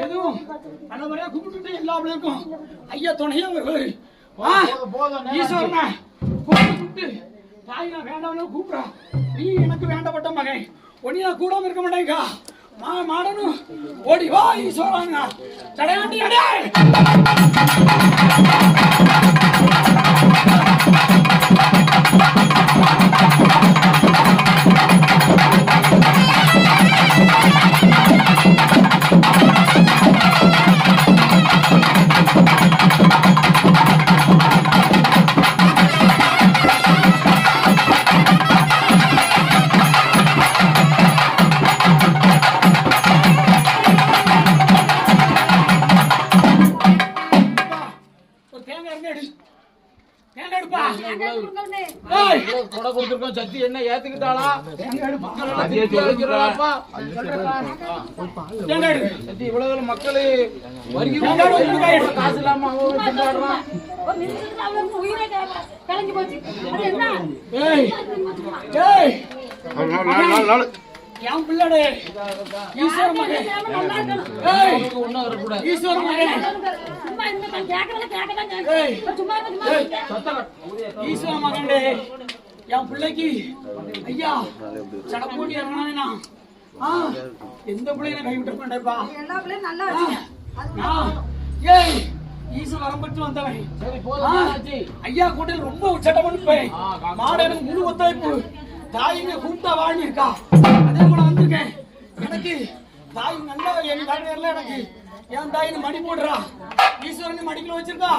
எதுவும் நல்லபடியா கூப்பிட்டு எல்லா பிள்ளைக்கும் ஐயா துணையா ஈஸ்வரனா கூப்பிட்டு தாய் நான் வேண்டாம்னு கூப்பிடுறா. நீ எனக்கு வேண்டப்பட்ட மகன் ஒன்னி நான் கூடாம இருக்க மாட்டேங்கா. மாடனும் ஓடி வா ஈஸ்வரனா தடையாண்டி அடே சத்தி என்ன ஏத்துக்கிட்டாளா இவ்வளவு மக்கள் காசு இல்லாம என் பிள்ளை ஈஸ்வர மகன் ஈஸ்வர மகன் ஈஸ்வர மகன் என் பிள்ளைக்கு ஐயா சடப்போட்டி இறங்கினா எந்த பிள்ளைய கைவிட்ட மாட்டேப்பா. ஏய் ஈஸ்வர வரம்பட்டு வந்தவன் ஐயா கூட்டில் ரொம்ப உச்சட்டம் பண்ணிப்பேன். மாடனுக்கு முழு ஒத்துழைப்பு தாயிங்க கூப்பிட்டா வாழ்ந்துருக்கா. அதே கூட வந்திருக்கேன். எனக்கு தாய் நல்லா என் தாயில எனக்கு என் தாயின்னு மடி போடுறா. ஈஸ்வரன் மடிக்கல வச்சிருக்கா,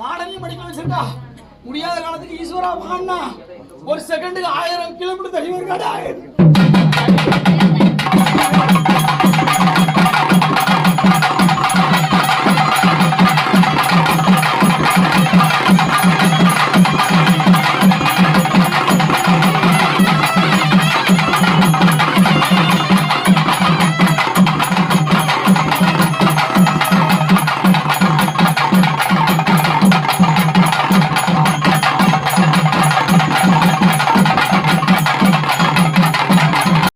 மாடனையும் மடிக்கல வச்சிருக்கா. முடியாத காலத்துக்கு ஈஸ்வரா வான்னா ஒரு செகண்டுக்கு 1000 கிலோமீட்டர் தள்ளி வருகாடா.